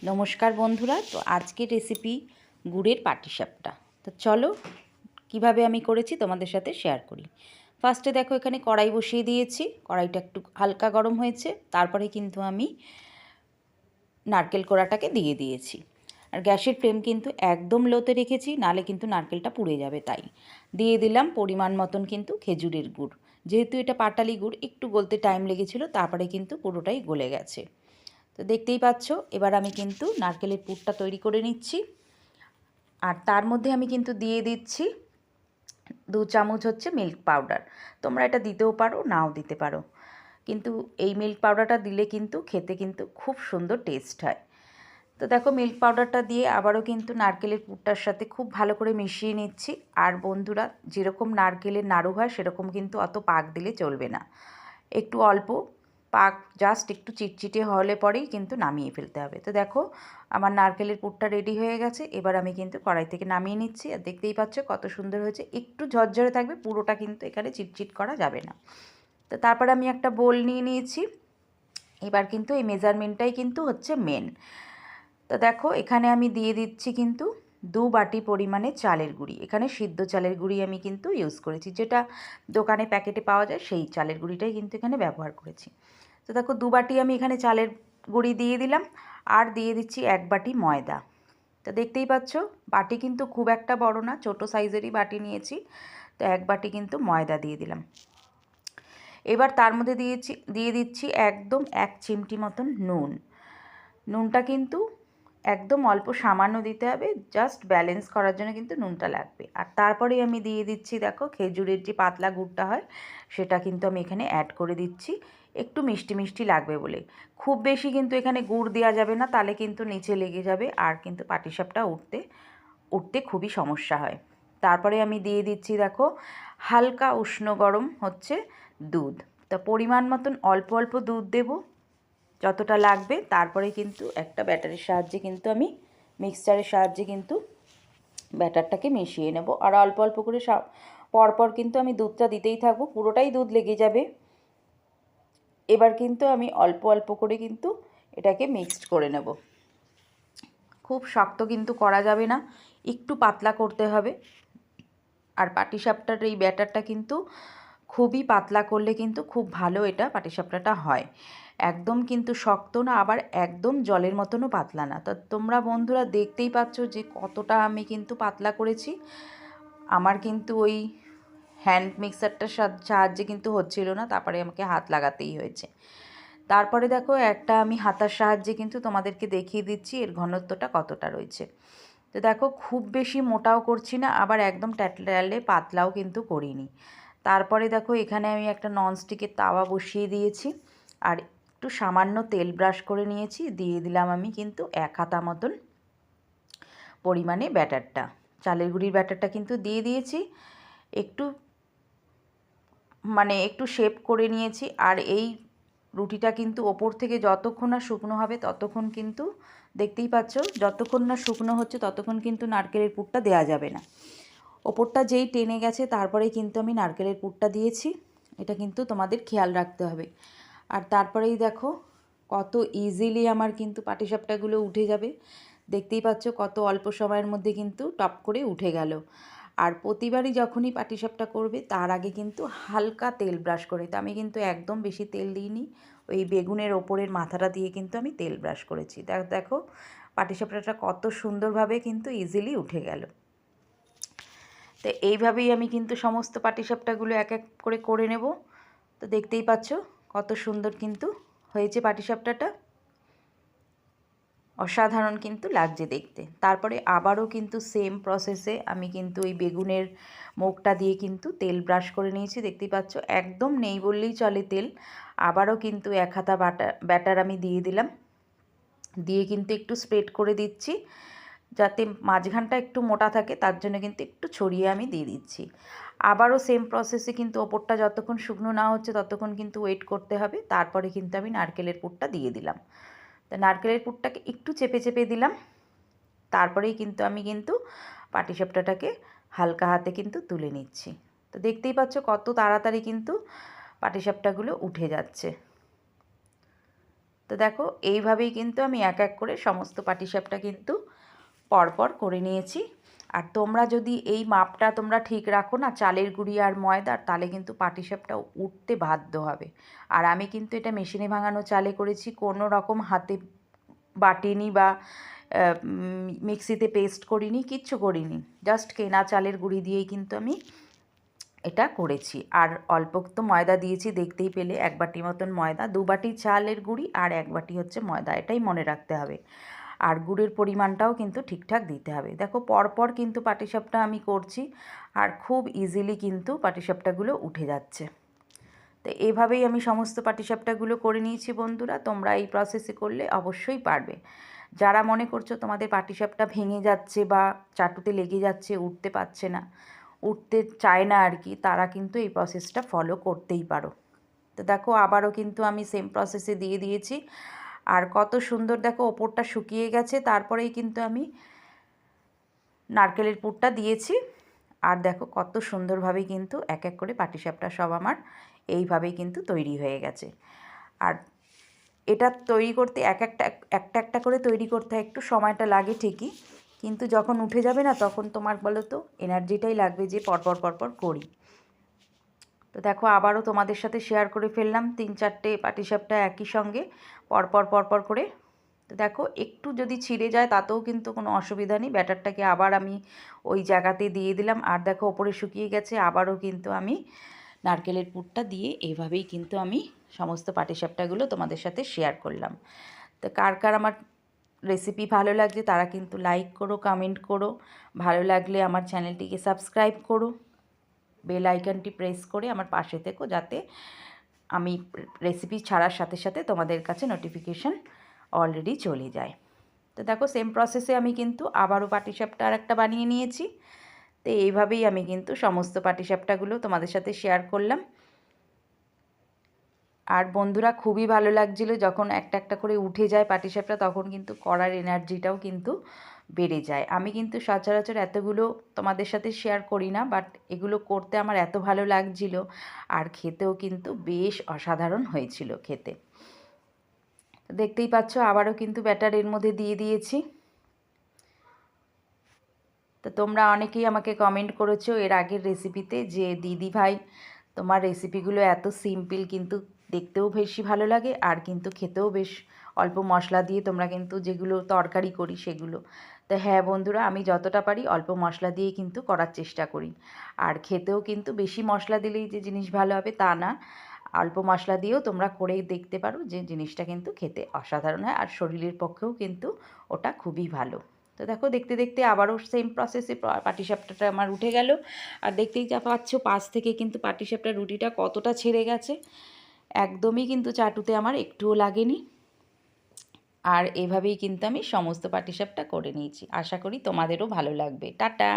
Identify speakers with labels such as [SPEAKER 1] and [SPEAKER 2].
[SPEAKER 1] নমস্কার বন্ধুরা। তো আজকের রেসিপি গুড়ের পাটিসাপটা। তো চলো কিভাবে আমি করেছি তোমাদের সাথে শেয়ার করি। ফার্স্টে দেখো এখানে কড়াই বসিয়ে দিয়েছি, কড়াইটা একটু হালকা গরম হয়েছে, তারপরে কিন্তু আমি নারকেল কোড়াটাকে দিয়ে দিয়েছি। আর গ্যাসের ফ্লেম কিন্তু একদম লোতে রেখেছি, নালে কিন্তু নারকেলটা পুড়ে যাবে। তাই দিয়ে দিলাম পরিমাণ মতন কিন্তু খেজুরের গুড়। যেহেতু এটা পাটালি গুড়, একটু গলতে টাইম লেগেছিল, তারপরে কিন্তু পুরোটাই গলে গেছে। তো দেখতেই পাচ্ছ, এবার আমি কিন্তু নারকেলের পুরটা তৈরি করে নিচ্ছি। আর তার মধ্যে আমি কিন্তু দিয়ে দিচ্ছি 2 চামচ হচ্ছে মিল্ক পাউডার। তোমরা এটা দিতেও পারো, নাও দিতে পারো, কিন্তু এই মিল্ক পাউডারটা দিলে কিন্তু খেতে কিন্তু খুব সুন্দর টেস্ট হয়। তো দেখো মিল্ক পাউডারটা দিয়ে আবারও কিন্তু নারকেলের পুরটার সাথে খুব ভালো করে মিশিয়ে নিচ্ছি। আর বন্ধুরা, যেরকম নারকেলের নাড়ু হয় সেরকম কিন্তু অত পাক দিলে চলবে না, একটু অল্প পাক, জাস্ট একটু চিটচিটে হলে পরেই কিন্তু নামিয়ে ফেলতে হবে। তো দেখো আমার নারকেলের পুরটা রেডি হয়ে গেছে। এবার আমি কিন্তু কড়াই থেকে নামিয়ে নিচ্ছি। আর দেখতেই পাচ্ছ কত সুন্দর হয়েছে, একটু ঝরঝরে থাকবে, পুরোটা কিন্তু এখানে চিটচিট করা যাবে না। তো তারপরে আমি একটা বোল নিয়ে নিয়েছি। এবার কিন্তু এই মেজারমেন্টটাই কিন্তু হচ্ছে মেন। তো দেখো এখানে আমি দিয়ে দিচ্ছি কিন্তু 2 বাটি পরিমাণে চালের গুঁড়ি। এখানে সিদ্ধ চালের গুঁড়ি আমি কিন্তু ইউজ করেছি, যেটা দোকানে প্যাকেটে পাওয়া যায় সেই চালের গুঁড়িটাই কিন্তু এখানে ব্যবহার করেছি। তো দেখো 2 বাটি আমি এখানে চালের গুঁড়ি দিয়ে দিলাম। আর দিয়ে দিচ্ছি 1 বাটি ময়দা। তো দেখতেই পাচ্ছ বাটি কিন্তু খুব একটা বড় না, ছোট সাইজেরই বাটি নিয়েছি। তো 1 বাটি কিন্তু ময়দা দিয়ে দিলাম। এবার তার মধ্যে দিয়ে দিচ্ছি একদম 1 চিমটি মতন নুন। নুনটা কিন্তু একদম অল্প সামান্য দিতে হবে, জাস্ট ব্যালেন্স করার জন্য কিন্তু নুনটা লাগবে। আর তারপরেই আমি দিয়ে দিচ্ছি, দেখো খেজুরের যে পাতলা গুড়টা হয় সেটা কিন্তু আমি এখানে অ্যাড করে দিচ্ছি, একটু মিষ্টি মিষ্টি লাগবে বলে। খুব বেশি কিন্তু এখানে গুড় দেওয়া যাবে না, তাহলে কিন্তু নিচে লেগে যাবে আর কিন্তু পাটিসাপটা উঠতে খুবই সমস্যা হয়। তারপরে আমি দিয়ে দিচ্ছি, দেখো হালকা উষ্ণ গরম হচ্ছে দুধ। তা পরিমাণ মতন অল্প অল্প দুধ দেবো, যতটা লাগবে। তারপরে কিন্তু একটা ব্যাটারের সাহায্যে কিন্তু আমি মিক্সচারের সাহায্যে কিন্তু ব্যাটারটাকে মিশিয়ে নেব। আর অল্প অল্প করে পরপর কিন্তু আমি দুধটা দিতেই থাকবো, পুরোটাই দুধ লেগে যাবে। এবার কিন্তু আমি অল্প অল্প করে কিন্তু এটাকে মিক্সড করে নেব। খুব শক্ত কিন্তু করা যাবে না, একটু পাতলা করতে হবে। আর পাটিসাপটার এই ব্যাটারটা কিন্তু খুবই পাতলা করলে কিন্তু খুব ভালো এটা পাটিসাপটাটা হয়। একদম কিন্তু শক্ত না, আবার একদম জলের মতনও পাতলা না। তো তোমরা বন্ধুরা দেখতেই পাচ্ছ যে কতটা আমি কিন্তু পাতলা করেছি। আমার কিন্তু ওই হ্যান্ড মিক্সারটার সাহায্যে কিন্তু হচ্ছিল না, তারপরে আমাকে হাত লাগাতেই হয়েছে। তারপরে দেখো একটা আমি হাতার সাহায্যে কিন্তু তোমাদেরকে দেখিয়ে দিচ্ছি এর ঘনত্বটা কতটা রয়েছে। তো দেখো খুব বেশি মোটাও করছি না, আবার একদম ট্যাটলে পাতলাও কিন্তু করিনি। তারপরে দেখো এখানে আমি একটা ননস্টিকের তাওয়া বসিয়ে দিয়েছি। আর একটু সামান্য তেল ব্রাশ করে নিয়েছি, দিয়ে দিলাম আমি কিন্তু 1 হাতা মতন পরিমাণে ব্যাটারটা, চালের গুঁড়ির ব্যাটারটা কিন্তু দিয়ে দিয়েছি। একটু একটু শেপ করে নিয়েছি। আর এই রুটিটা কিন্তু ওপর থেকে যতক্ষণ না শুকনো হবে ততক্ষণ কিন্তু, দেখতেই পাচ্ছ যতক্ষণ না শুকনো হচ্ছে ততক্ষণ কিন্তু নারকেলের পুরটা দেওয়া যাবে না। ওপরটা যেই টেনে গেছে তারপরেই কিন্তু আমি নারকেলের পুরটা দিয়েছি, এটা কিন্তু তোমাদের খেয়াল রাখতে হবে। আর তারপরেই দেখো কত ইজিলি আমার কিন্তু পাটিসাপটাগুলো উঠে যাবে। দেখতেই পাচ্ছ কত অল্প সময়ের মধ্যে কিন্তু টপ করে উঠে গেল। আর প্রতিবারই যখনই পাটিসাপটা করবে তার আগে কিন্তু হালকা তেল ব্রাশ করে, তো আমি কিন্তু একদম বেশি তেল দিইনি, ওই বেগুনের ওপরের মাথাটা দিয়ে কিন্তু আমি তেল ব্রাশ করেছি। দেখো পাটিসাপটাটা কত সুন্দরভাবে কিন্তু ইজিলি উঠে গেল। তো এইভাবেই আমি কিন্তু সমস্ত পাটিসাপটাগুলো এক এক করে নেব। তো দেখতেই পাচ্ছ কত সুন্দর কিন্তু হয়েছে পাটিসাপটাটা, অসাধারণ কিন্তু লাগছে দেখতে। তারপরে আবারও কিন্তু সেম প্রসেসে আমি কিন্তু ওই বেগুনের মুখটা দিয়ে কিন্তু তেল ব্রাশ করে নিয়েছি। দেখতেই পাচ্ছ একদম নেই বললেই চলে তেল। আবারও কিন্তু 1 হাতা ব্যাটার আমি দিয়ে দিলাম, দিয়ে কিন্তু একটু স্প্রেড করে দিচ্ছি যাতে মাঝখানটা একটু মোটা থাকে, তার জন্য কিন্তু একটু ছড়িয়ে আমি দিয়ে দিচ্ছি। আবারও সেম প্রসেসে কিন্তু ওপরটা যতক্ষণ শুকনো না হচ্ছে ততক্ষণ কিন্তু ওয়েট করতে হবে। তারপরে কিন্তু আমি নারকেলের পুরটা দিয়ে দিলাম। তো নারকেলের পুরটাকে একটু চেপে চেপে দিলাম। তারপরেই কিন্তু আমি কিন্তু পাটিসাপটাটাকে হালকা হাতে কিন্তু তুলে নিচ্ছি। তো দেখতেই পাচ্ছ কত তাড়াতাড়ি কিন্তু পাটিসাপটাগুলো উঠে যাচ্ছে। তো দেখো এইভাবেই কিন্তু আমি এক এক করে সমস্ত পাটিসাপটা কিন্তু পরপর করে নিয়েছি। আর তোমরা যদি এই মাপটা তোমরা ঠিক রাখো না চালের গুঁড়ি আর ময়দার, তাহলে কিন্তু পাটিসাপটা উঠতে বাধ্য হবে। আর আমি কিন্তু এটা মেশিনে ভাঙানো চালে করেছি, কোনো রকম হাতে বাটিনি বা মিক্সিতে পেস্ট করিনি, কিচ্ছু করিনি, জাস্ট কেনা চালের গুঁড়ি দিয়েই কিন্তু আমি এটা করেছি। আর অল্প তো ময়দা দিয়েছি, দেখতেই পেলে 1 বাটি মতন ময়দা, 2 বাটি চালের গুঁড়ি আর 1 বাটি হচ্ছে ময়দা, এটাই মনে রাখতে হবে। আর গুড়ের পরিমাণটাও কিন্তু ঠিকঠাক দিতে হবে। দেখো পরপর কিন্তু পাটিসাপটা আমি করছি আর খুব ইজিলি কিন্তু পাটিসাপটাগুলো উঠে যাচ্ছে। তো এভাবেই আমি সমস্ত পাটিসাপটাগুলো করে নিয়েছি বন্ধুরা। তোমরা এই প্রসেসে করলে অবশ্যই পারবে। যারা মনে করছো তোমাদের পাটিসাপটা ভেঙে যাচ্ছে বা চাটুতে লেগে যাচ্ছে, উঠতে পারছে না, উঠতে চায় না আর কি, তারা কিন্তু এই প্রসেসটা ফলো করতেই পারো। তো দেখো আবারও কিন্তু আমি সেম প্রসেসে দিয়ে দিয়েছি। আর কত সুন্দর দেখো ওপরটা শুকিয়ে গেছে, তারপরেই কিন্তু আমি নারকেলের পুরটা দিয়েছি। আর দেখো কত সুন্দরভাবে কিন্তু এক এক করে পাটিসাপটা সব আমার এইভাবেই কিন্তু তৈরি হয়ে গেছে। আর এটা তৈরি করতে একটা একটা করে তৈরি করতে একটু সময়টা লাগে ঠিকই, কিন্তু যখন উঠে যাবে না তখন তোমার বলো তো এনার্জিটাই লাগবে যে পরপর পরপর করি। তো দেখো আবারও তোমাদের সাথে শেয়ার করে ফেললাম 3-4টে পাটিসাপটা একই সঙ্গে পরপর পরপর করে। তো দেখো একটু যদি ছিঁড়ে যায় তাতেও কিন্তু কোনো অসুবিধা নেই, ব্যাটারটাকে আবার আমি ওই জায়গাতে দিয়ে দিলাম। আর দেখো ওপরে শুকিয়ে গেছে, আবারও কিন্তু আমি নারকেলের পুরটা দিয়ে এইভাবেই কিন্তু আমি সমস্ত পাটিসাপটাগুলো তোমাদের সাথে শেয়ার করলাম। তো কার কার আমার রেসিপি ভালো লাগছে তারা কিন্তু লাইক করো, কমেন্ট করো, ভালো লাগলে আমার চ্যানেলটিকে সাবস্ক্রাইব করো, বেল আইকনটি প্রেস করে আমার পাশে থেকো, যাতে আমি রেসিপি ছাড়ার সাথে সাথে তোমাদের কাছে নোটিফিকেশান অলরেডি চলে যায়। তো দেখো সেম প্রসেসে আমি কিন্তু আবারও পাটিসাপটা আর একটা বানিয়ে নিয়েছি। তো এইভাবেই আমি কিন্তু সমস্ত পাটিসাপটাগুলো তোমাদের সাথে শেয়ার করলাম। আর বন্ধুরা খুবই ভালো লাগছিলো যখন একটা একটা করে উঠে যায় পাটিসাপটা, তখন কিন্তু করার এনার্জিটাও কিন্তু বেড়ে যায়। আমি কিন্তু সচরাচর এতগুলো তোমাদের সাথে শেয়ার করি না, বাট এগুলো করতে আমার এত ভালো লাগছিলো, আর খেতেও কিন্তু বেশ অসাধারণ হয়েছিল খেতে। দেখতেই পাচ্ছ আবারও কিন্তু ব্যাটার এর মধ্যে দিয়ে দিয়েছি। তো তোমরা অনেকেই আমাকে কমেন্ট করেছো এর আগের রেসিপিতে যে দিদি ভাই তোমার রেসিপিগুলো এত সিম্পল কিন্তু দেখতেও বেশি ভালো লাগে, আর কিন্তু খেতেও বেশ অল্প মশলা দিয়ে তোমরা কিন্তু যেগুলো তরকারি করি সেগুলো। তো হ্যাঁ বন্ধুরা, আমি যতটা পারি অল্প মশলা দিয়ে কিন্তু করার চেষ্টা করি। আর খেতেও কিন্তু বেশি মশলা দিলেই যে জিনিস ভালো হবে তা না, অল্প মশলা দিয়েও তোমরা করে দেখতে পারো, যে জিনিসটা কিন্তু খেতে অসাধারণ হয় আর শরীরের পক্ষেও কিন্তু ওটা খুবই ভালো। তো দেখো দেখতে দেখতে আবারও সেম প্রসেসে পাটিসাপটাটা আমার উঠে গেল। আর দেখতেই যা পাচ্ছ পাশ থেকে কিন্তু পাটিসাপটার রুটিটা কতটা ছেড়ে গেছে, একদমই কিন্তু চাটুতে আমার একটুও লাগেনি। আর এভাবেই কিন্তু আমি সমস্ত পাটিসাপটা করে নিয়েছি। আশা করি তোমাদেরও ভালো লাগবে। টাটা।